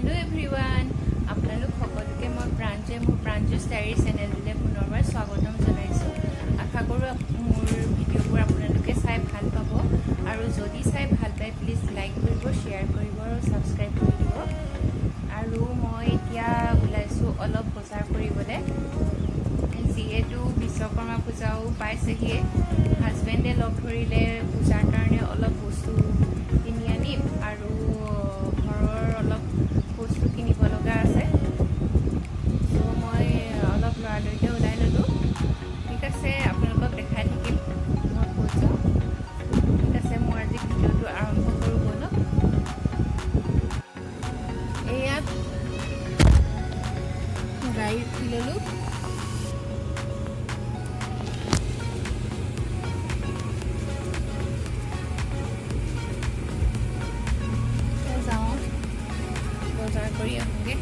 Hello everyone आपलोक सकलोके मैं प्रांजुस diary चेनेलटुले पुनरबार स्वागतम जनाइছো आशा करूँ मोर भिडिओবোৰ आपलोके चाइ ভাল পাব আৰু যদি চাই ভাল পায় প্লিজ लाइक কৰিব शेयर কৰিব আৰু সাবস্ক্ৰাইব কৰি দিব আৰু মই এতিয়া ওলাইছো অলপ বজাৰ কৰিবলৈ যিহেতু বিশ্বকৰ্মা পূজাও পাইছেহি হাজবেণ্ডে লগ ধৰিলে পূজাৰ কাৰণে অলপ বস্তু কিনি আনিম আৰু ঘৰৰ অলপ বস্তু কিনিব লগা আছে তো মই অলপ লৰালৰিকৈ ওলাই ললো ঠিক আছে আপোনালোকক দেখাই থাকিম মই ক'ত যাওঁ ঠিক আছে মই আজি ভিডিঅ'টো আৰম্ভ কৰোঁ বলক এয়া গাড়ী উঠি ললো বজাৰ কৰি আহোঁগে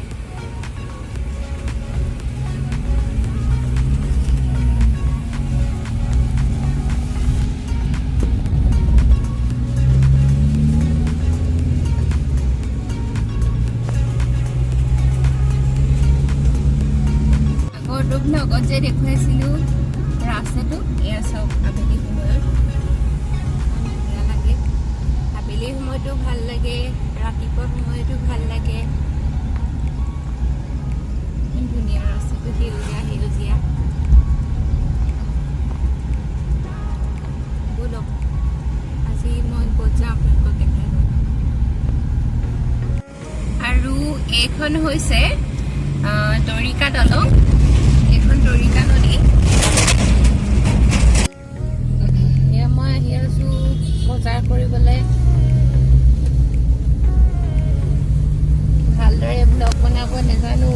আগৰটো ব্লগত যে দেখুৱাইছিলোঁ ৰাস্তাটো এয়া চাওক আবেলি সময়ত ধুনীয়া লাগে আবেলি সময়তো ভাল লাগে ৰাতিপুৱা সময়তো ভাল লাগে ধুনীয়া ৰাস্তাটো সেউজীয়া বলক আজি মই ক'ত যাওঁ আপোনালোকক দেখাই দিম আৰু এইখন হৈছে তৰিকা দলং এইখন তৰিকা নদী এয়া মই আহি আছো বজাৰ কৰিবলৈ ভালদৰে ব্লগ বনাব নাজানো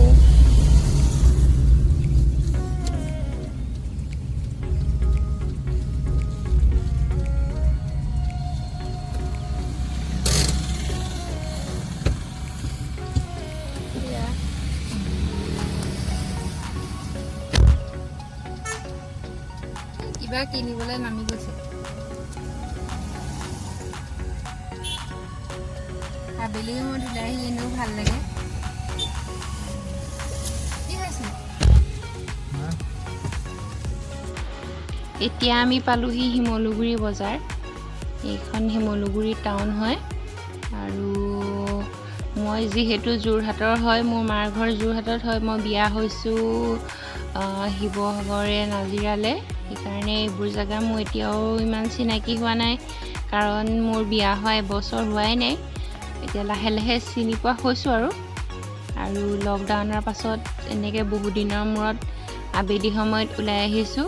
কিবা কিনিবলৈ নামি গৈছে আবেলি সময়ত ওলাই আহি এনেও ভাল লাগে এতিয়া আমি পালোহি শিমলুগুৰি বজাৰ এইখন শিমলুগুৰি টাউন হয় আৰু মই যিহেতু যোৰহাটৰ হয় মোৰ মাৰ ঘৰ যোৰহাটত হয় মই বিয়া হৈছোঁ শিৱসাগৰে নাজিৰালে সেইকাৰণে এইবোৰ জেগা মোৰ এতিয়াও ইমান চিনাকি হোৱা নাই কাৰণ মোৰ বিয়া হোৱা এবছৰ হোৱাই নাই এতিয়া লাহে লাহে চিনি পোৱা হৈছোঁ আৰু লকডাউনৰ পাছত এনেকৈ বহু দিনৰ মূৰত আবেলি সময়ত ওলাই আহিছোঁ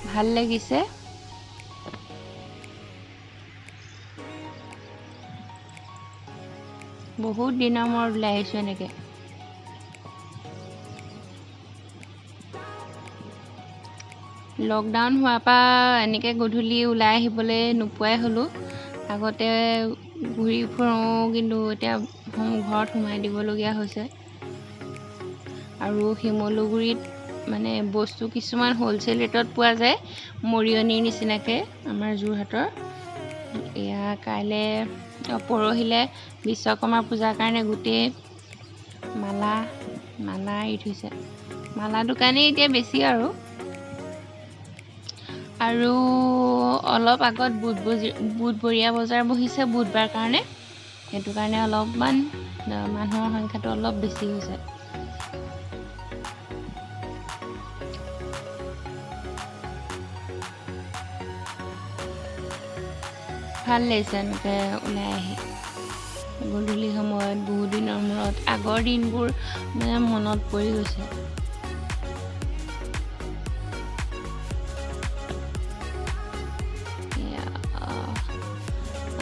ভাল লাগিছে বহুত দিনৰ মূৰত ওলাই আহিছোঁ এনেকৈ লকডাউন হোৱাৰ পৰা এনেকৈ গধূলি ওলাই আহিবলৈ নোপোৱাই হ'লোঁ আগতে ঘূৰি ফুৰোঁ কিন্তু এতিয়া ঘৰত সোমাই দিবলগীয়া হৈছে আৰু শিমলুগুৰিত মানে বস্তু কিছুমান হ'লচেল ৰেটত পোৱা যায় মৰিয়নিৰ নিচিনাকৈ আমাৰ যোৰহাটৰ এয়া কাইলৈ পৰহিলে বিশ্বকৰ্মা পূজাৰ কাৰণে গোটেই মালা এৰি থৈছে মালা দোকানেই এতিয়া বেছি আৰু অলপ আগত বুধবৰীয়া বজাৰ বহিছে বুধবাৰ কাৰণে সেইটো কাৰণে অলপমান মানুহৰ সংখ্যাটো অলপ বেছি হৈছে ভাল লাগিছে এনেকৈ ওলাই আহি গধূলি সময়ত বহুত দিনৰ মূৰত আগৰ দিনবোৰ মানে মনত পৰি গৈছে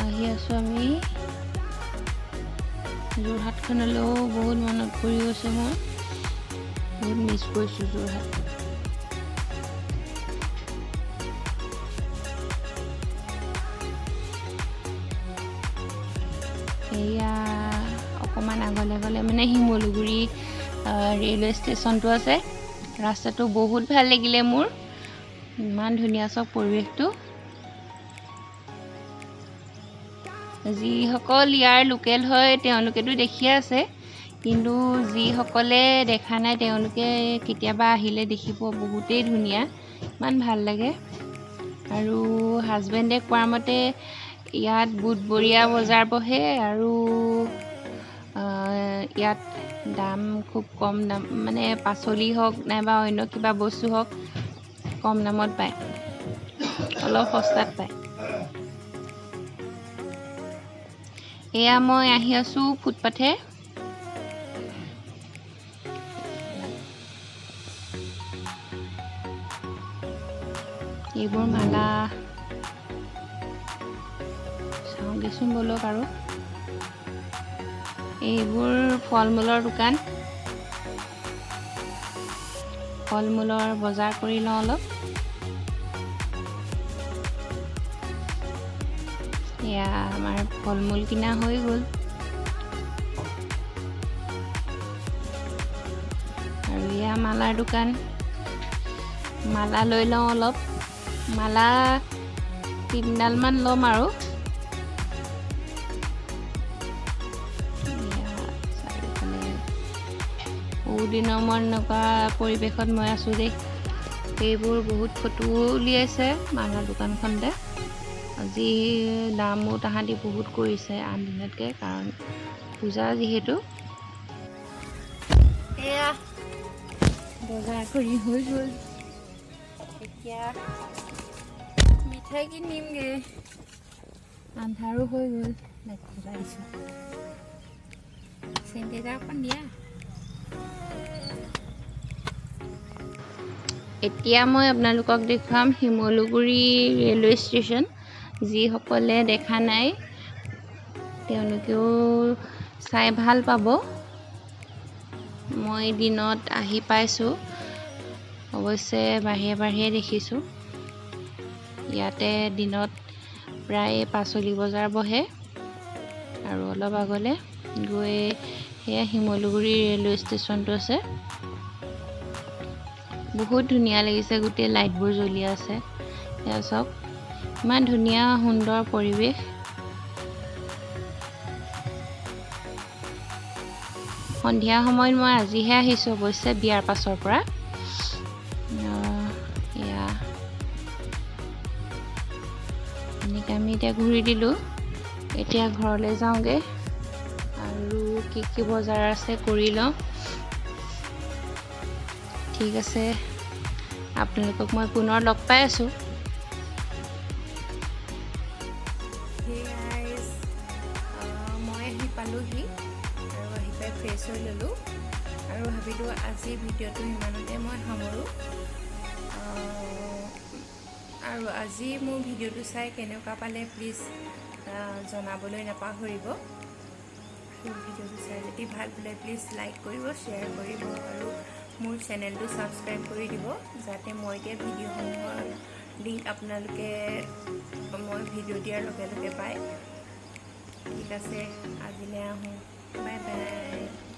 আহি আছোঁ আমি যোৰহাটখনলৈও বহুত মনত পৰি গৈছে মই বহুত মিছ কৰিছোঁ যোৰহাট এয়া অকণমান আগলৈ গ'লে মানে শিমলুগুৰি ৰেলৱে ষ্টেচনটো আছে ৰাস্তাটো বহুত ভাল লাগিলে মোৰ ইমান ধুনীয়া চব পৰিৱেশটো যিসকল ইয়াৰ লোকেল হয় তেওঁলোকেতো দেখিয়ে আছে কিন্তু যিসকলে দেখা নাই তেওঁলোকে কেতিয়াবা আহিলে দেখিব বহুতেই ধুনীয়া, ইমান ভাল লাগে। আৰু হাজবেণ্ডে কোৱা মতে ইয়াত বুধবৰীয়া বজাৰ বহে আৰু ইয়াত দাম খুব কম দাম, মানে পাচলি হওক নাইবা অন্য কিবা বস্তু হওক কম দামত পায়, অলপ সস্তাত পায়। এয়া মই আহি আছোঁ ফুটপাথে। এইবোৰ মালা চাওঁগেচোন বলক। আৰু এইবোৰ ফল মূলৰ দোকান, ফল মূলৰ বজাৰ কৰি লওঁ অলপ। এয়া আমাৰ ফল মূল কিনা হৈ গ'ল। আৰু এয়া মালাৰ দোকান, মালা লৈ লওঁ অলপ। মালা 3ডালমান ল'ম আৰু বহুদিনৰ মূৰত এনেকুৱা পৰিৱেশত মই আছোঁ দেই। এইবোৰ বহুত ফটো উলিয়াইছে মালা দোকানখনতে। আজি দামো তাহাঁতি বহুত কৰিছে আন দিনতকৈ, কাৰণ পূজা যিহেতু। এয়া বজাৰ কৰি হৈ গ'ল, এতিয়া মিঠাই কিনিমগে। আন্ধাৰো হৈ গ'ল, লাইট জ্বলাইছোঁ। চেণ্টেজাৰ অকণ দিয়া। এতিয়া মই আপোনালোকক দেখুৱাম শিমলুগুৰি ৰেলৱে ষ্টেচন। যিসকলে দেখা নাই তেওঁলোকেও চাই ভাল পাব। মই দিনত আহি পাইছোঁ, অৱশ্যে বাহিৰে বাহিৰে দেখিছোঁ। ইয়াতে দিনত প্ৰায় পাচলি বজাৰ বহে। আৰু অলপ আগলৈ গৈ সেয়া শিমলুগুৰি ৰেলৱে ষ্টেচনটো আছে। বহুত ধুনীয়া লাগিছে, গোটেই লাইটবোৰ জ্বলি আছে। সেয়া চাওক, ইমান ধুনীয়া সুন্দৰ পৰিৱেশ। সন্ধিয়া সময়ত মই আজিহে আহিছোঁ, অৱশ্যে বিয়াৰ পাছৰ পৰা। এয়া এনেকৈ আমি এতিয়া ঘূৰি দিলোঁ। এতিয়া ঘৰলৈ যাওঁগৈ আৰু কি বজাৰ আছে কৰি লওঁ। ঠিক আছে, আপোনালোকক মই পুনৰ লগ পাই আছোঁ। মই আহি পালোঁহি আৰু আহি পাই ফ্ৰেছ হৈ ল'লোঁ আৰু ভাবিলোঁ আজি ভিডিঅ'টো ইমানতে মই সামৰোঁ। আৰু আজি মোৰ ভিডিঅ'টো চাই কেনেকুৱা পালে প্লিজ জনাবলৈ নাপাহৰিব। ভিডিঅ'টো চাই যদি ভাল পালে প্লিজ লাইক কৰিব, শ্বেয়াৰ কৰিব আৰু মোৰ চেনেলটো ছাবস্ক্ৰাইব কৰি দিব, যাতে মই দিয়া ভিডিঅ'সমূহৰ লিংক আপোনালোকে মই ভিডিঅ' দিয়াৰ লগে লগে পায়। ঠিক আছে, আজিলৈ আহোঁ, বাই বাই।